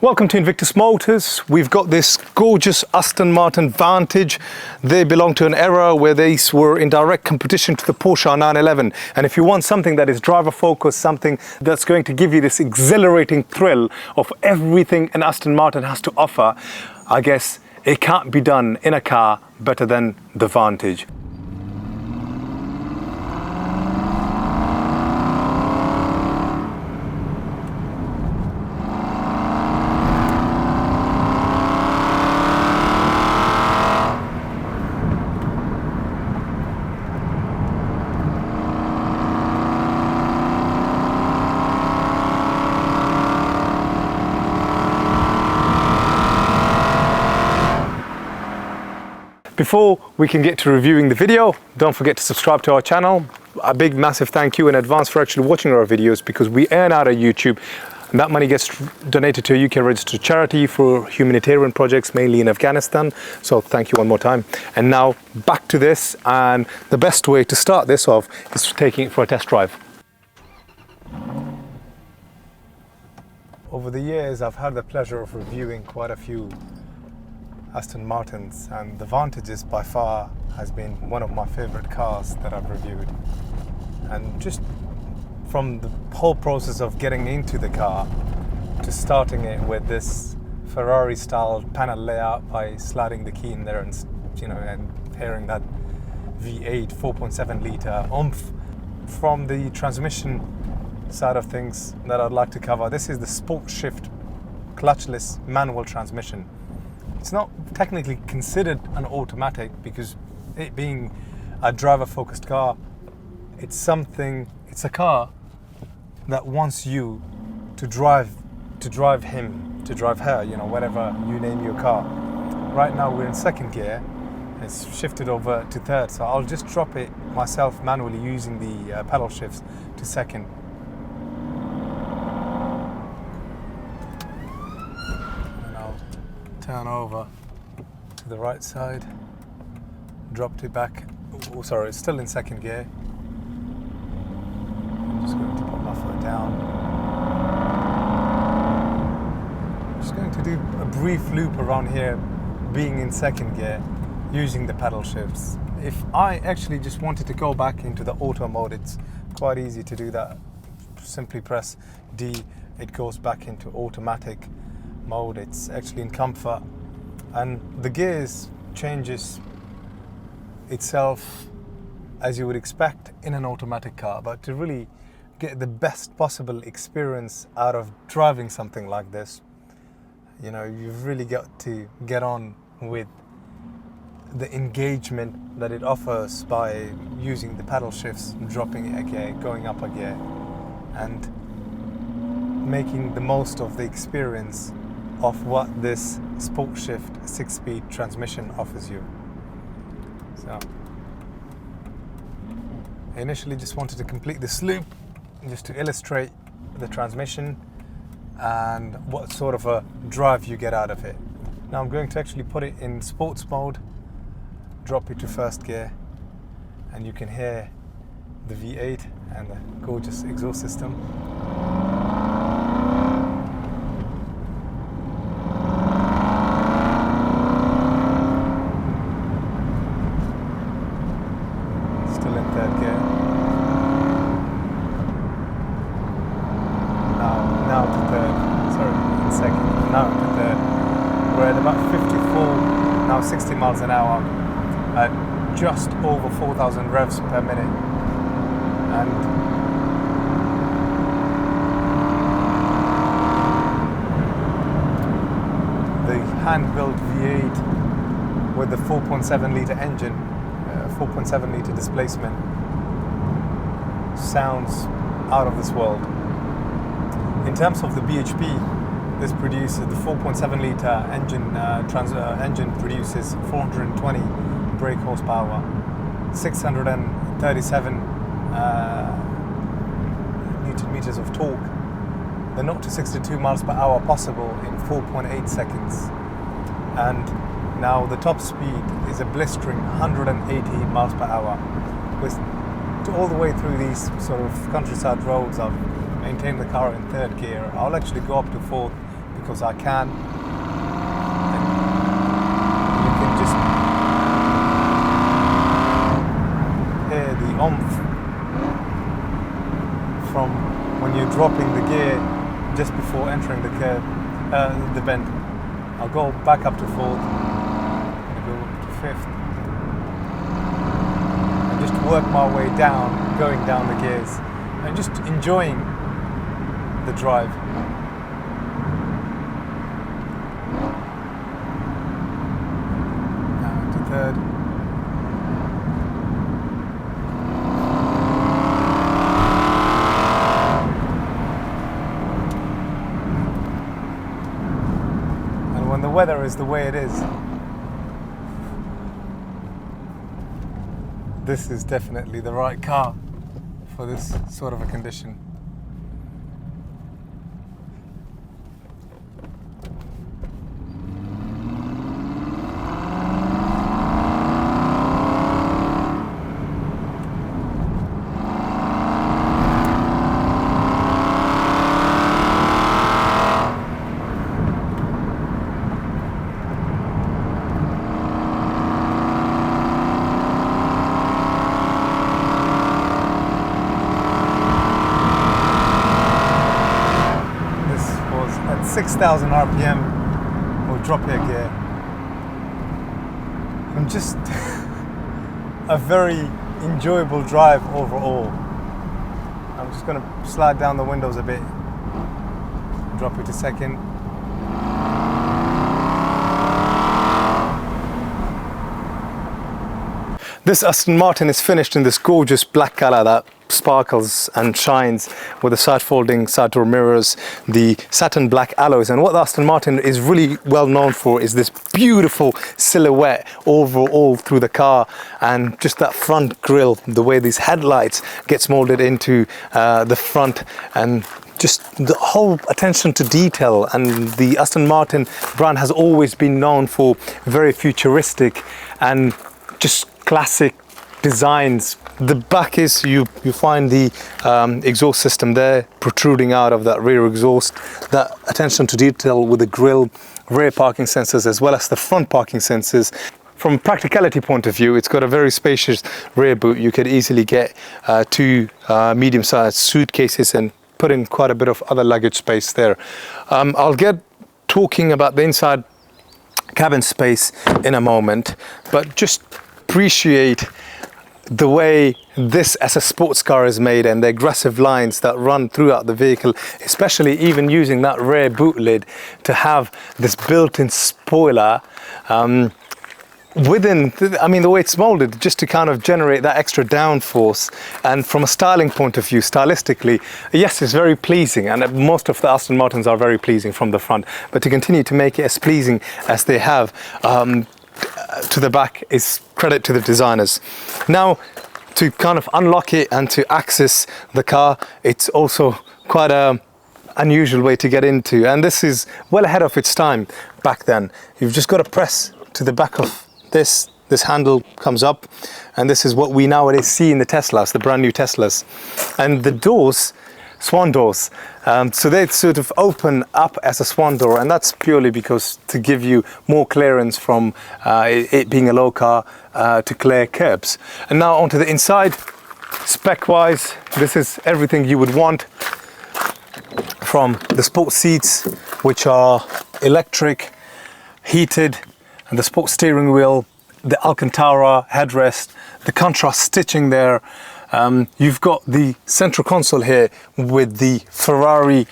Welcome to Invictus Motors. We've got this gorgeous Aston Martin Vantage. They belong to an era where they were in direct competition to the Porsche 911. And if you want something that is driver focused, something that's going to give you this exhilarating thrill of everything an Aston Martin has to offer, I guess it can't be done in a car better than the Vantage. Before we can get to reviewing the video, don't forget to subscribe to our channel. A big massive thank you in advance for actually watching our videos, because we earn out of YouTube and that money gets donated to a UK registered charity for humanitarian projects, mainly in Afghanistan. So thank you one more time. And now back to this, and the best way to start this off is taking it for a test drive. Over the years, I've had the pleasure of reviewing quite a few Aston Martins, and the Vantages by far has been one of my favorite cars that I've reviewed. And just from the whole process of getting into the car to starting it with this Ferrari style panel layout by sliding the key in there and and hearing that V8 4.7 litre oomph, from the transmission side of things that I'd like to cover. This is the Sport Shift clutchless manual transmission. It's not technically considered an automatic because it being a driver-focused car, it's a car that wants you to drive him, to drive her, whatever you name your car. Right now we're in second gear, it's shifted over to third, so I'll just drop it myself manually using the pedal shifts to second. Turn over to the right side, dropped it back. Oh, sorry, it's still in second gear. I'm just going to put my foot down. I'm just going to do a brief loop around here, being in second gear, using the pedal shifts. If I actually just wanted to go back into the auto mode, it's quite easy to do that. Simply press D, it goes back into automatic mode. It's actually in comfort, and the gears changes itself as you would expect in an automatic car. But to really get the best possible experience out of driving something like this, you've really got to get on with the engagement that it offers by using the pedal shifts, dropping it a gear, going up a gear, and making the most of the experience of what this Sport Shift 6-speed transmission offers you. So I initially just wanted to complete this loop just to illustrate the transmission and what sort of a drive you get out of it. Now I'm going to actually put it in sports mode, drop it to first gear, and you can hear the V8 and the gorgeous exhaust system. We're at about 54, now 60 miles an hour at just over 4,000 revs per minute. And the hand-built V8 with the 4.7 litre engine, 4.7 litre displacement, sounds out of this world. In terms of the BHP, this produces the 4.7 litre engine produces 420 brake horsepower, 637 newton meters of torque. The 0 to 62 miles per hour possible in 4.8 seconds. And now the top speed is a blistering 180 miles per hour. With all the way through these sort of countryside roads, I've maintained the car in third gear. I'll actually go up to fourth because I can. And you can just hear the oomph from when you're dropping the gear just before entering the curve, the bend. I'll go back up to fourth, and go up to fifth, and just work my way down, going down the gears, and just enjoying the drive. Now to third. When the weather is the way it is, this is definitely the right car for this sort of a condition. At 6,000 RPM or drop air gear, and just a very enjoyable drive overall. I'm just going to slide down the windows a bit, drop it to second. This Aston Martin is finished in this gorgeous black color that sparkles and shines with the side folding side door mirrors, the satin black alloys. And what the Aston Martin is really well known for is this beautiful silhouette overall through the car, and just that front grille, the way these headlights gets molded into the front, and just the whole attention to detail. And the Aston Martin brand has always been known for very futuristic and just classic designs. The back is, you find the exhaust system there protruding out of that rear exhaust, that attention to detail with the grille, rear parking sensors as well as the front parking sensors. From a practicality point of view, it's got a very spacious rear boot. You could easily get two medium-sized suitcases and put in quite a bit of other luggage space there. I'll get talking about the inside cabin space in a moment, but just appreciate the way this as a sports car is made, and the aggressive lines that run throughout the vehicle, especially even using that rear boot lid to have this built-in spoiler within, the way it's molded, just to kind of generate that extra downforce. And from a styling point of view, stylistically, yes, it's very pleasing, and most of the Aston Martins are very pleasing from the front, but to continue to make it as pleasing as they have to the back is credit to the designers. Now, to kind of unlock it and to access the car, it's also quite a unusual way to get into, and this is well ahead of its time back then. You've just got to press to the back of this handle comes up, and this is what we nowadays see in the Teslas, the brand new Teslas. And the doors, swan doors, so they sort of open up as a swan door, and that's purely because to give you more clearance from it being a low car to clear curbs. And now onto the inside, spec wise, this is everything you would want, from the sport seats, which are electric, heated, and the sport steering wheel, the Alcantara headrest, the contrast stitching there. You've got the central console here with the Ferrari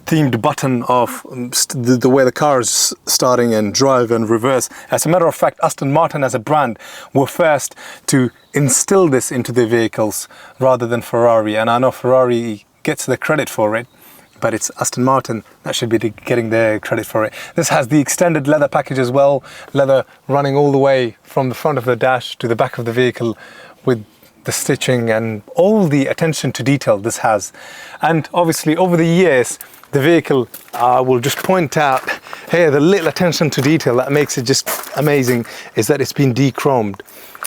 themed button of the way the car is starting and drive and reverse. As a matter of fact, Aston Martin as a brand were first to instill this into their vehicles rather than Ferrari. And I know Ferrari gets the credit for it, but it's Aston Martin that should be getting their credit for it. This has the extended leather package as well, leather running all the way from the front of the dash to the back of the vehicle, with the stitching and all the attention to detail this has. And obviously over the years, the vehicle will just point out here, the little attention to detail that makes it just amazing is that it's been de-chromed.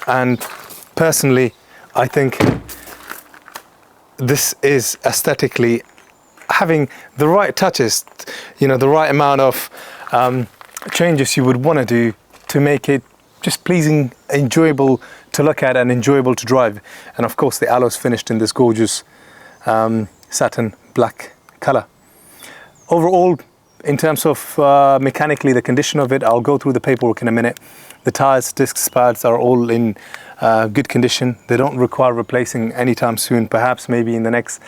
And personally, I think this is aesthetically having the right touches, you know, the right amount of changes you would want to do to make it just pleasing, enjoyable to look at and enjoyable to drive. And of course the alloy's finished in this gorgeous satin black color. Overall, in terms of mechanically the condition of it, I'll go through the paperwork in a minute. The tires, discs, pads are all in good condition. They don't require replacing anytime soon, perhaps maybe in the next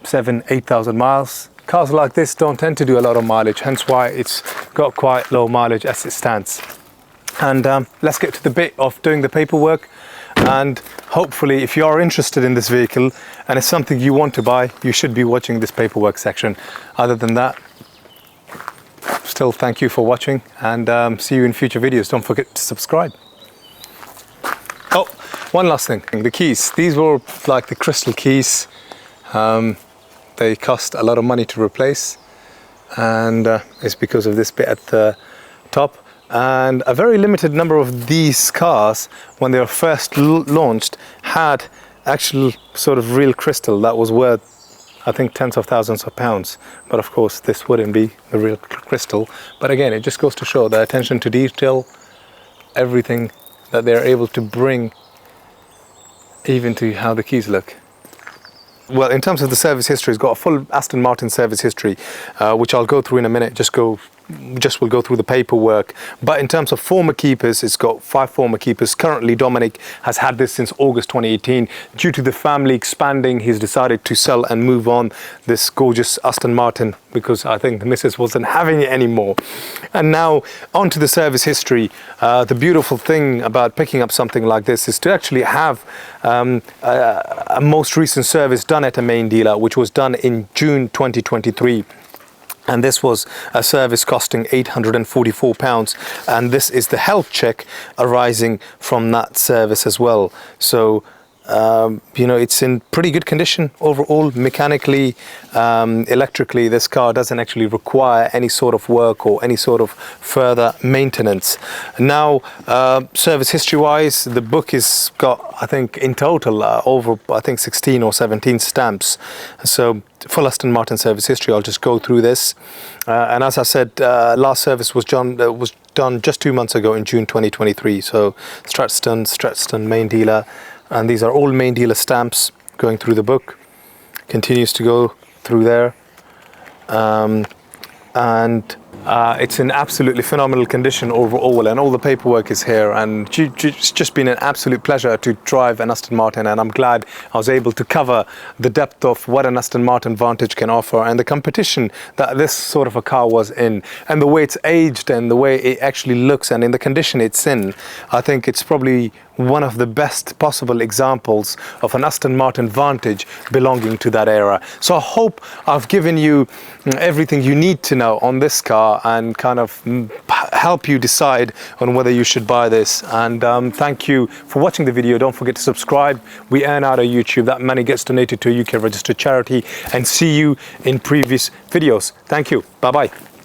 7,000-8,000 miles. Cars like this don't tend to do a lot of mileage, hence why it's got quite low mileage as it stands. And let's get to the bit of doing the paperwork. And hopefully, if you are interested in this vehicle and it's something you want to buy, you should be watching this paperwork section. Other than that, still thank you for watching, and see you in future videos. Don't forget to subscribe. Oh, one last thing, the keys. These were like the crystal keys. They cost a lot of money to replace, and it's because of this bit at the top. And a very limited number of these cars, when they were first launched, had actual sort of real crystal that was worth, I think, tens of thousands of pounds. But of course this wouldn't be the real crystal. But again, it just goes to show the attention to detail, everything that they're able to bring, even to how the keys look. Well, in terms of the service history, it's got a full Aston Martin service history, which I'll go through in a minute. We'll go through the paperwork. But in terms of former keepers, it's got 5 former keepers. Currently, Dominic has had this since August 2018. Due to the family expanding, he's decided to sell and move on this gorgeous Aston Martin, because I think the missus wasn't having it anymore. And now onto the service history. The beautiful thing about picking up something like this is to actually have a most recent service done at a main dealer, which was done in June 2023. And this was a service costing £844, and this is the health check arising from that service as well. So you know, it's in pretty good condition overall, mechanically, electrically. This car doesn't actually require any sort of work or any sort of further maintenance. Now, service history wise, the book has got, I think in total, over I think 16 or 17 stamps. So full Aston Martin service history, I'll just go through this. And as I said, last service was done just 2 months ago in June 2023. So Stratton main dealer. And these are all main dealer stamps going through the book. Continues to go through there. It's in absolutely phenomenal condition overall, and all the paperwork is here, and it's just been an absolute pleasure to drive an Aston Martin, and I'm glad I was able to cover the depth of what an Aston Martin Vantage can offer and the competition that this sort of a car was in, and the way it's aged and the way it actually looks and in the condition it's in. I think it's probably one of the best possible examples of an Aston Martin Vantage belonging to that era. So I hope I've given you everything you need to know on this car and kind of help you decide on whether you should buy this. And thank you for watching the video. Don't forget to subscribe. We earn out of YouTube. That money gets donated to a UK registered charity. And see you in previous videos. Thank you. Bye-bye.